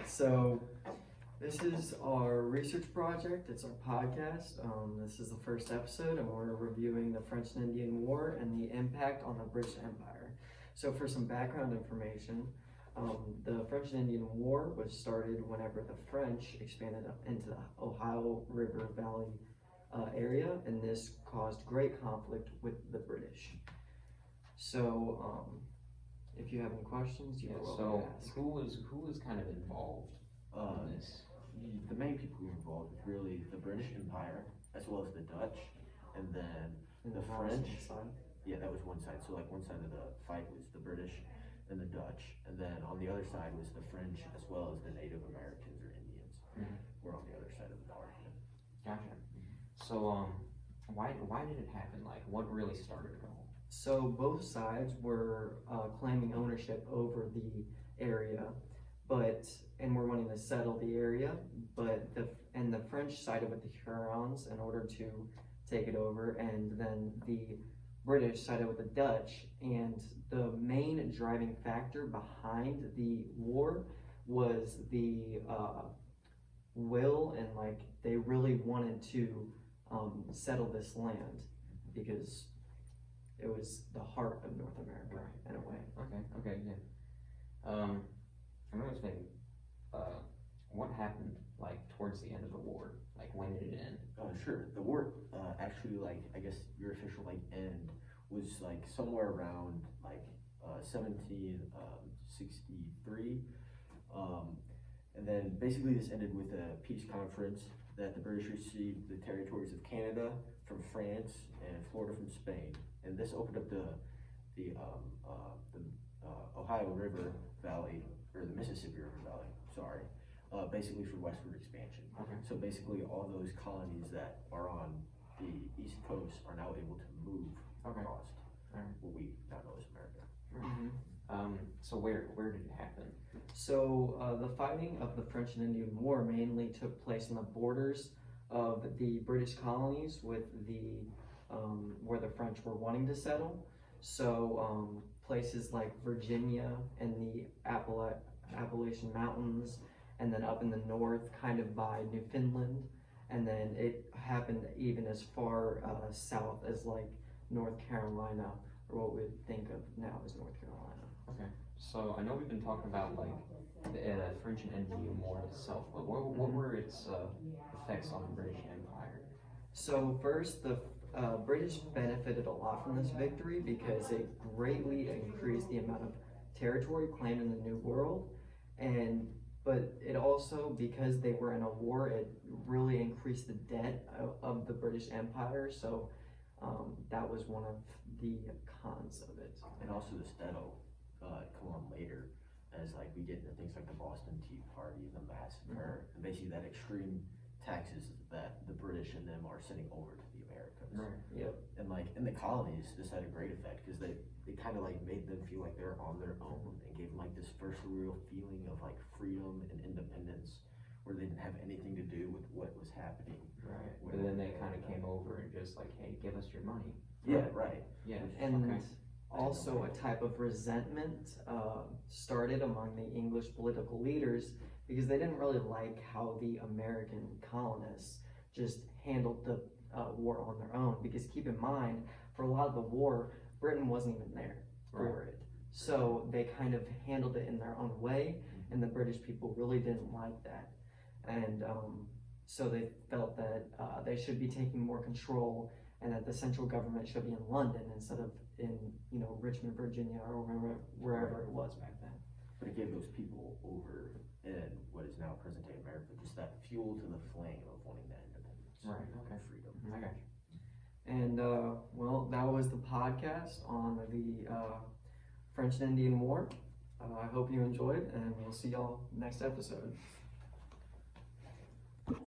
So this is our research project. It's our podcast. This is the first episode, and we're reviewing the French and Indian War and the impact on the British Empire. So for some background information, the French and Indian War was started whenever the French expanded up into the Ohio River Valley area, and this caused great conflict with the British. So if you have any questions, you are welcome to ask. Who was kind of involved in this? The main people who were involved was really the British Empire, as well as the Dutch, and then the French. Yeah, that was one side. So like one side of the fight was the British and the Dutch, and then on the other side was the French, as well as the Native Americans or Indians, were on the other side of the argument. Gotcha. So why did it happen? Like, what really started it all? So both sides were claiming ownership over the area, and were wanting to settle the area, but the French sided with the Hurons in order to take it over, and then the British sided with the Dutch. And the main driving factor behind the war was the will, and like they really wanted to settle this land because it was the heart of North America, right, in a way. Okay, yeah. I'm always thinking, what happened like towards the end of the war? Like, when did it end? Sure. The war actually, like, I guess your official like end was like somewhere around like 1763, and then basically this ended with a peace conference that the British received the territories of Canada from France and Florida from Spain, and this opened up the Ohio River Valley, or the Mississippi River Valley, sorry, basically for westward expansion. Okay. So basically all those colonies that are on the East Coast are now able to move across what we now know as America. So where did it happen? So the fighting of the French and Indian War mainly took place on the borders of the British colonies with the where the French were wanting to settle. So places like Virginia and the Appalachian Mountains, and then up in the north, kind of by Newfoundland, and then it happened even as far south as like North Carolina, or what we would think of now as North Carolina. Okay. So I know we've been talking about like the French and Indian War itself, but what were its effects on the British Empire? So first, the British benefited a lot from this victory because it greatly increased the amount of territory claimed in the New World, but it also, because they were in a war, it really increased the debt of the British Empire. So that was one of the cons of it. And also this that'll come on later, as like we get into things like the Boston Tea Party and the massacre, and basically that extreme taxes that the British and them are sending over to the Americas. Right. Yep. And like in the colonies, this had a great effect because they kind of like made them feel like they're on their own, and gave them like this first real feeling of like freedom and independence, where they didn't have anything to do with what was happening. Right. But then they kind of came over and just like, hey, give us your money. Yeah, right. Yeah. And also a type of resentment started among the English political leaders because they didn't really like how the American colonists just handled the war on their own. Because keep in mind, for a lot of the war, Britain wasn't even there for it. So they kind of handled it in their own way, and the British people really didn't like that. And so they felt that they should be taking more control, and that the central government should be in London instead of in Richmond, Virginia, or wherever it was back then. But it gave those people over in what is now present day America just that fuel to the flame of wanting that independence. Right. Okay. Freedom. I got you. And well, that was the podcast on the French and Indian War. I hope you enjoyed, and we'll see y'all next episode.